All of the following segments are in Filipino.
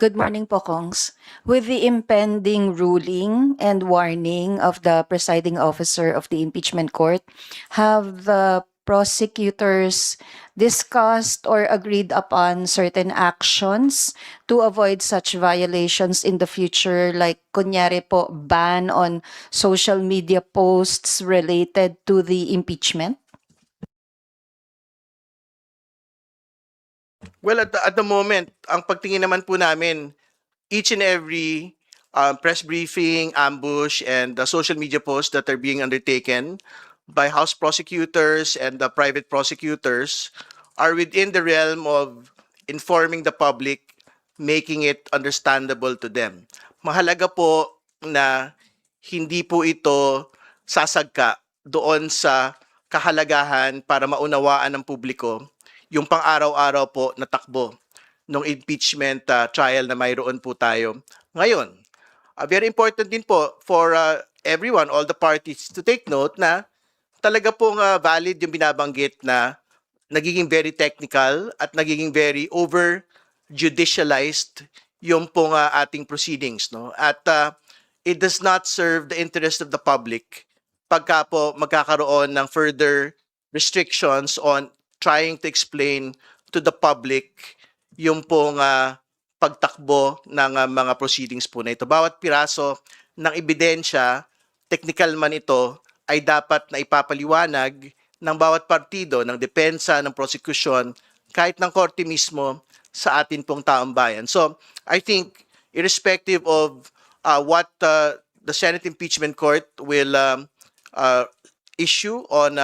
Good morning po, Kongs. With the impending ruling and warning of the presiding officer of the impeachment court, have the prosecutors discussed or agreed upon certain actions to avoid such violations in the future, like kunyari po, ban on social media posts related to the impeachment? Well, at the moment, ang pagtingin naman po namin, each and every press briefing, ambush, and the social media posts that are being undertaken by House prosecutors and the private prosecutors are within the realm of informing the public, making it understandable to them. Mahalaga po na hindi po ito sasagka doon sa kahalagahan para maunawaan ng publiko yung pang-araw-araw po na takbo ng impeachment trial na mayroon po tayo ngayon. Very important din po for everyone, all the parties to take note na talaga pong valid yung binabanggit na nagiging very technical at nagiging very over judicialized yung pong ating proceedings, no? At it does not serve the interest of the public pagka po magkakaroon ng further restrictions on trying to explain to the public yung pong pagtakbo ng mga proceedings po na ito. Bawat piraso ng ebidensya, technical man ito, ay dapat na ipapaliwanag ng bawat partido, ng depensa, ng prosecution, kahit ng korte mismo sa atin pong taong bayan. So, I think, irrespective of what the Senate Impeachment Court will uh, issue on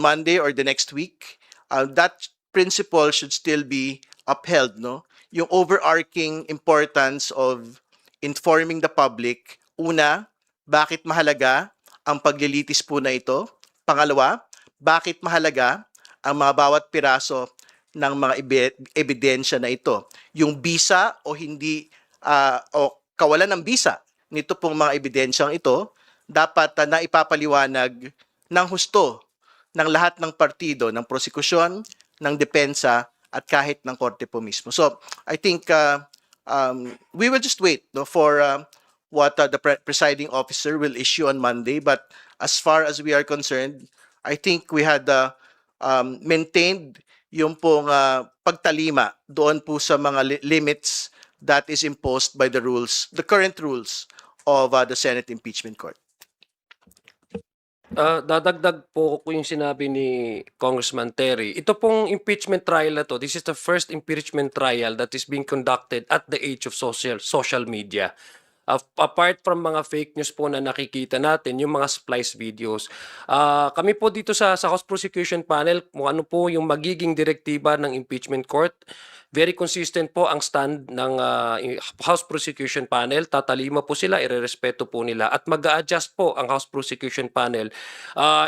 Monday or the next week, that principle should still be upheld, no? Yung overarching importance of informing the public, una, bakit mahalaga ang paglilitis po na ito? Pangalawa, bakit mahalaga ang mga bawat piraso ng mga ebidensya na ito? Yung bisa o hindi o kawalan ng bisa nito pong mga ebidensyang ito dapat na ipapaliwanag ng husto ng lahat ng partido, ng prosekusyon, ng depensa, at kahit ng korte po mismo. So, I think we will just wait, no, for what the presiding officer will issue on Monday. But as far as we are concerned, I think we had maintained yung pong pagtalima doon po sa mga limits that is imposed by the rules, the current rules of the Senate Impeachment Court. Dadagdag po ko yung sinabi ni Congressman Terry. Ito pong impeachment trial na to, this is the first impeachment trial that is being conducted at the age of social media. Apart from mga fake news po na nakikita natin, yung mga splice videos, kami po dito sa House Prosecution Panel, kung ano po yung magiging direktiba ng impeachment court, very consistent po ang stand ng House Prosecution Panel. Tatalima po sila, irerespeto po nila at mag-a-adjust po ang House Prosecution Panel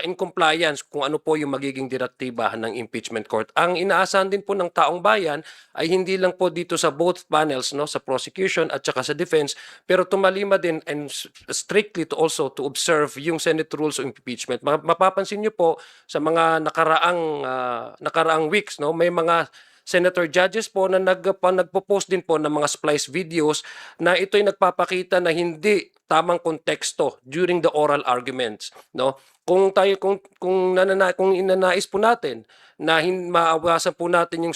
in compliance kung ano po yung magiging direktiba ng impeachment court. Ang inaasahan din po ng taong bayan ay hindi lang po dito sa both panels, no, sa prosecution at saka sa defense, pero tumalima din and strictly to also to observe yung Senate rules of impeachment. Mapapansin niyo po sa mga nakaraang weeks, no, may mga senator judges po na nagpo-post din po ng mga splice videos na ito'y nagpapakita na hindi tamang konteksto during the oral arguments, no? Kung inanais po natin na maawasan po natin yung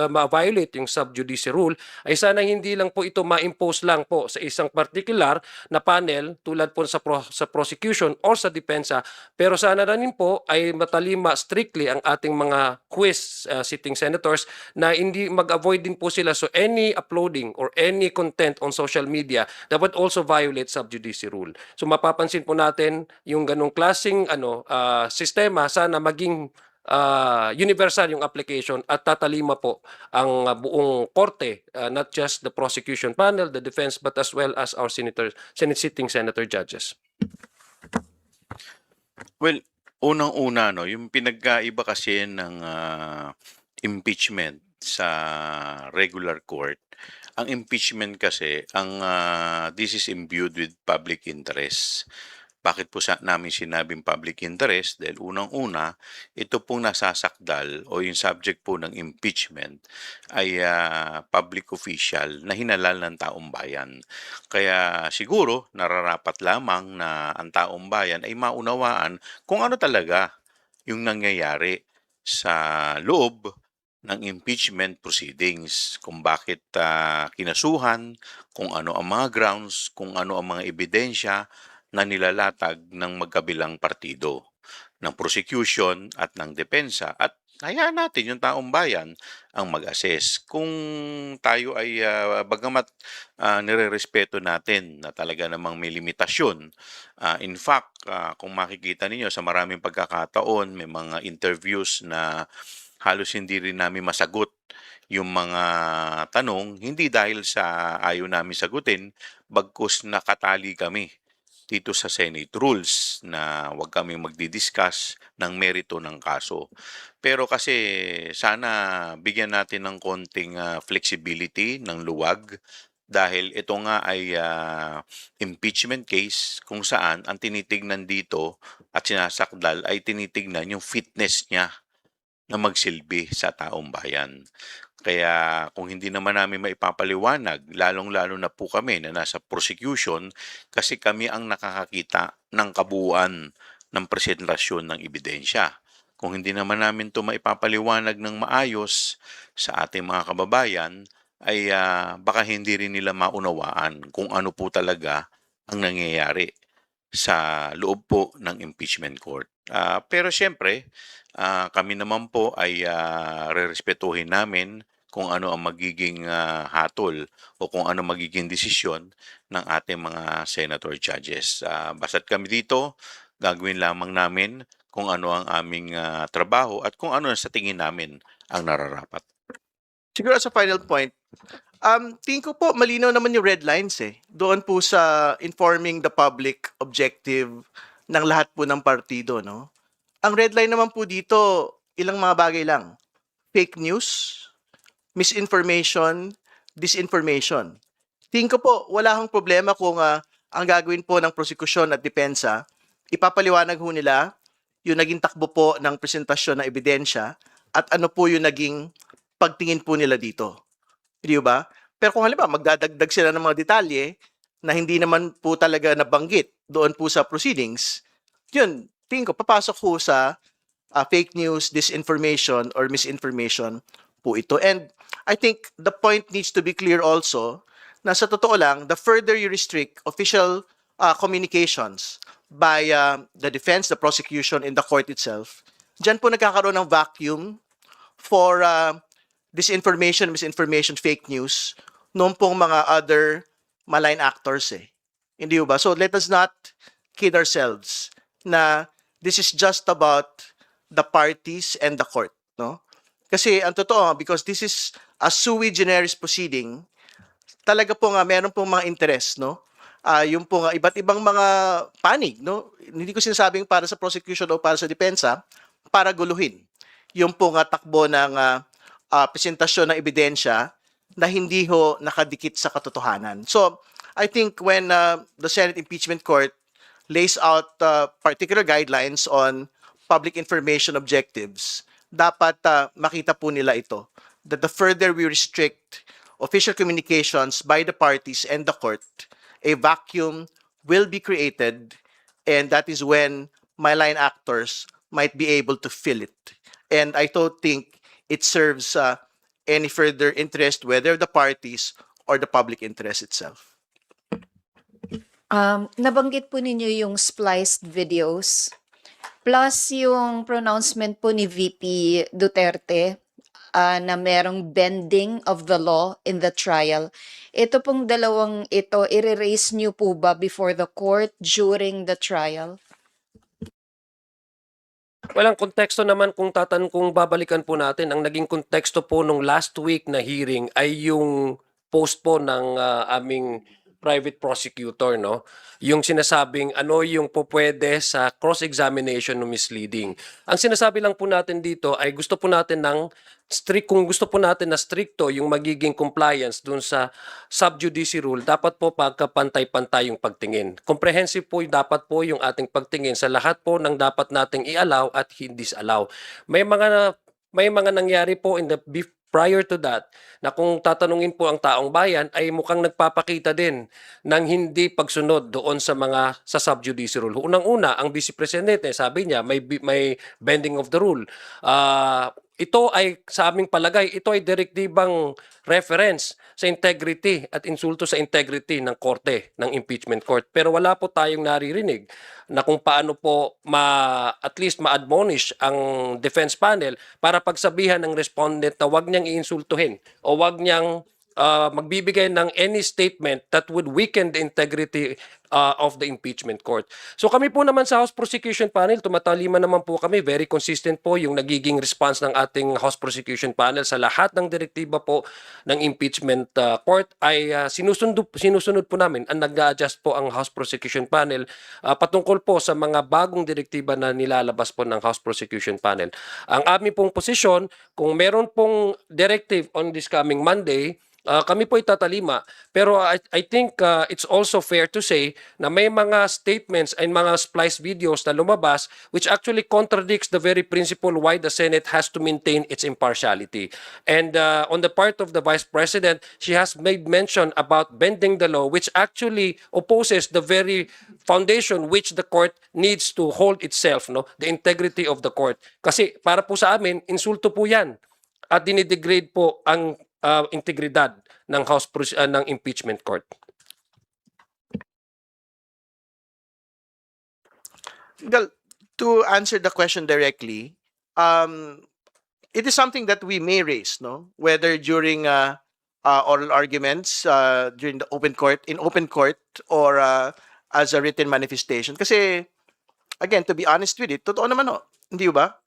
ma-violate yung sub judice rule, ay sana hindi lang po ito ma-impose lang po sa isang particular na panel tulad po sa prosecution or sa depensa, pero sana rin po ay matalima strictly ang ating mga quiz sitting senators na hindi mag-avoid din po sila. So any uploading or any content on social media that would also violate sub judice rule. So mapapansin po natin yung ganong klaseng sistema, sana maging universal yung application at tatalima po ang buong korte, not just the prosecution panel, the defense, but as well as our Senate sitting senator judges. Well, unang-una, no, yung pinagkaiba kasi ng impeachment sa regular court, ang impeachment kasi, this is imbued with public interest. Bakit po namin sinabing public interest? Dahil unang-una, ito pong nasasakdal o yung subject po ng impeachment ay public official na hinalal ng taong bayan. Kaya siguro nararapat lamang na ang taong bayan ay maunawaan kung ano talaga yung nangyayari sa loob ng impeachment proceedings, kung bakit kinasuhan, kung ano ang mga grounds, kung ano ang mga ebidensya na nilalatag ng magkabilang partido, ng prosecution at ng depensa. At hayaan natin yung taong bayan ang mag-assess. Kung tayo ay bagamat nire-respeto natin na talaga namang may limitasyon. In fact, kung makikita ninyo sa maraming pagkakataon, may mga interviews na halos hindi rin namin masagot yung mga tanong, hindi dahil sa ayaw namin sagutin, bagkus nakatali kami dito sa Senate rules na huwag kami magdi-discuss ng merito ng kaso. Pero kasi sana bigyan natin ng konting flexibility, ng luwag, dahil ito nga ay impeachment case kung saan ang tinitignan dito at sinasakdal ay tinitignan yung fitness niya na magsilbi sa taong bayan. Kaya kung hindi naman namin maipapaliwanag, lalong-lalo na po kami na nasa prosecution, kasi kami ang nakakakita ng kabuuan ng presentasyon ng ebidensya. Kung hindi naman namin ito maipapaliwanag ng maayos sa ating mga kababayan, ay baka hindi rin nila maunawaan kung ano po talaga ang nangyayari sa loob po ng impeachment court. Pero siyempre, kami naman po ay rerespetuhin namin kung ano ang magiging hatol o kung ano magiging desisyon ng ating mga senator judges. Basta't kami dito, gagawin lamang namin kung ano ang aming trabaho at kung ano sa tingin namin ang nararapat. Siguro as a final point, tingin ko po malinaw naman yung red lines eh. Doon po sa informing the public objective ng lahat po ng partido, no? Ang red line naman po dito, ilang mga bagay lang. Fake news, misinformation, disinformation. Tingin ko po, wala hong problema kung ang gagawin po ng prosekusyon at depensa, ipapaliwanag ho nila yung naging takbo po ng presentasyon ng ebidensya at ano po yung naging pagtingin po nila dito. Di ba? Pero kung halimbawa magdadagdag sila ng mga detalye na hindi naman po talaga nabanggit doon po sa proceedings, yun, tingin ko papasok po sa fake news, disinformation, or misinformation po ito. And I think the point needs to be clear also na sa totoo lang, the further you restrict official communications by the defense, the prosecution, and the court itself, dyan po nagkakaroon ng vacuum for disinformation, misinformation, fake news noong pong mga other malign actors eh. Hindi ba? So let us not kid ourselves na this is just about the parties and the court, no? Kasi ang totoo, because this is a sui generis proceeding, talaga po nga meron pong mga interest, no? Yung po nga iba't ibang mga panig, no? Hindi ko sinasabing para sa prosecution o para sa depensa, para guluhin yung po nga takbo ng presentasyon ng ebidensya na hindi ho nakadikit sa katotohanan. So, I think when the Senate Impeachment Court lays out particular guidelines on public information objectives, dapat makita po nila ito. That the further we restrict official communications by the parties and the court, a vacuum will be created, and that is when malign actors might be able to fill it. And I don't think it serves any further interest, whether the parties or the public interest itself. Nabanggit po ninyo yung spliced videos plus yung pronouncement po ni VP Duterte na merong bending of the law in the trial. Ito pong dalawang ito, i-raise nyo po ba before the court during the trial? Walang konteksto naman kung babalikan po natin, ang naging konteksto po nung last week na hearing ay yung post po ng aming private prosecutor, no? Yung sinasabing ano yung pupwede sa cross-examination no misleading. Ang sinasabi lang po natin dito ay gusto po natin ng kung gusto po natin na stricto yung magiging compliance dun sa sub judice rule, dapat po pagkapantay-pantay yung pagtingin. Comprehensive po dapat po yung ating pagtingin sa lahat po ng dapat nating i-allow at hindi allow. May mga nangyari po prior to that na kung tatanungin po ang taong bayan ay mukhang nagpapakita din ng hindi pagsunod doon sa sub judice rule. Unang-una, ang Vice Presidente, sabi niya may bending of the rule. Ito ay sa aming palagay, ito ay direktibang reference sa integrity at insulto sa integrity ng korte, ng impeachment court. Pero wala po tayong naririnig na kung paano po at least ma-admonish ang defense panel para pagsabihan ng respondent na wag niyang iinsultuhin o wag niyang magbibigay ng any statement that would weaken the integrity of the impeachment court. So kami po naman sa House Prosecution Panel, tumatalima naman po kami, very consistent po yung nagiging response ng ating House Prosecution Panel sa lahat ng direktiba po ng impeachment court ay sinusunod po namin. Ang nag-a-adjust po ang House Prosecution Panel patungkol po sa mga bagong direktiba na nilalabas po ng House Prosecution Panel. Ang aming pong posisyon, kung meron pong directive on this coming Monday, kami po itatalima. Pero I think it's also fair to say na may mga statements and mga splice videos na lumabas which actually contradicts the very principle why the Senate has to maintain its impartiality. And on the part of the Vice President, she has made mention about bending the law which actually opposes the very foundation which the court needs to hold itself, no, the integrity of the court. Kasi para po sa amin, insulto po 'yan at dinidegrade po ang integridad ng ng impeachment court. Well, to answer the question directly, it is something that we may raise, no? Whether during oral arguments, during the in open court, or as a written manifestation. Kasi, again, to be honest with it, totoo naman ho, hindi ba?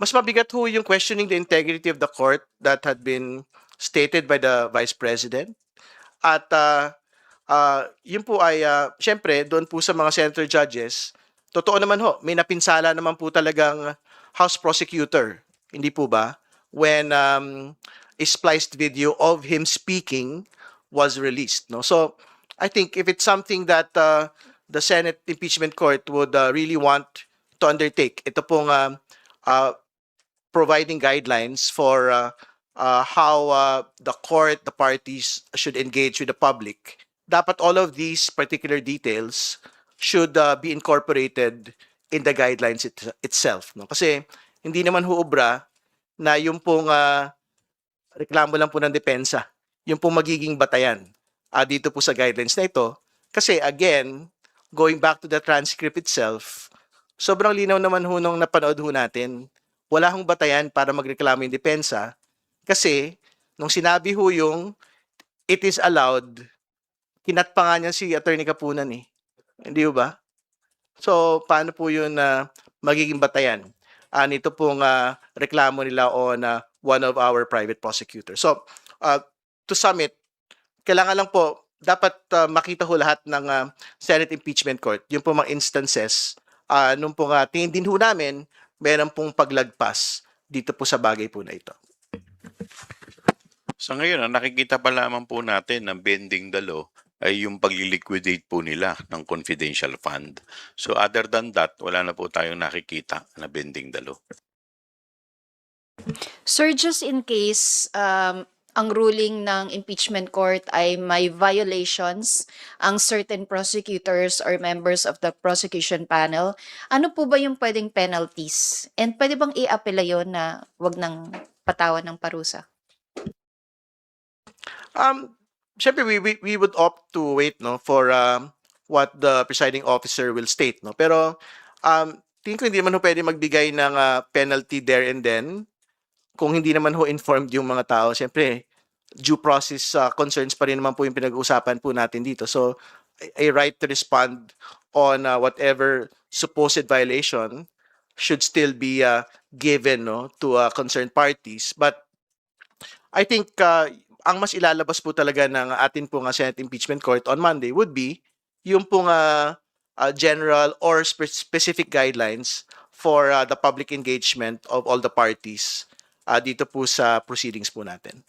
Mas mabigat ho yung questioning the integrity of the court that had been stated by the Vice President. At yun po ay, syempre, doon po sa mga senator judges, totoo naman ho, may napinsala naman po talagang House Prosecutor, hindi po ba? When a spliced video of him speaking was released. No? So, I think if it's something that the Senate Impeachment Court would really want to undertake, ito pong providing guidelines for how the court, the parties should engage with the public, dapat all of these particular details should be incorporated in the guidelines itself. No? Kasi hindi naman huubra na yung pong reklamo lang po ng depensa, yung pong magiging batayan dito po sa guidelines na ito. Kasi again, going back to the transcript itself, sobrang linaw naman ho nung napanood ho natin, wala hong batayan para magreklamo yung depensa kasi nung sinabi ho yung it is allowed, kinat pa nga niya si Attorney Kapunan eh. Hindi ba? So, paano po yun magiging batayan nito pong reklamo nila on one of our private prosecutors. So, to sum it, kailangan lang po, dapat makita ho lahat ng Senate Impeachment Court, yung po mga instances, nung pong tingin din ho namin, meron pong paglagpas dito po sa bagay po na ito. Sa ngayon, ang nakikita pa lamang po natin ng bending the law ay yung pagliliquidate po nila ng confidential fund. So other than that, wala na po tayong nakikita na bending the law. Sir, just in case ang ruling ng impeachment court ay may violations ang certain prosecutors or members of the prosecution panel, ano po ba yung pwedeng penalties? And pwede bang i-apela yun na wag nang patawan ng parusa? Syempre, we would opt to wait for what the presiding officer will state. No? Pero tingin ko hindi naman ho pwede magbigay ng penalty there and then kung hindi naman ho informed yung mga tao. Syempre, due process concerns pa rin naman po yung pinag-uusapan po natin dito. So, a right to respond on whatever supposed violation should still be given to concerned parties. But I think ang mas ilalabas po talaga ng atin pong Senate Impeachment Court on Monday would be yung pong general or specific guidelines for the public engagement of all the parties dito po sa proceedings po natin.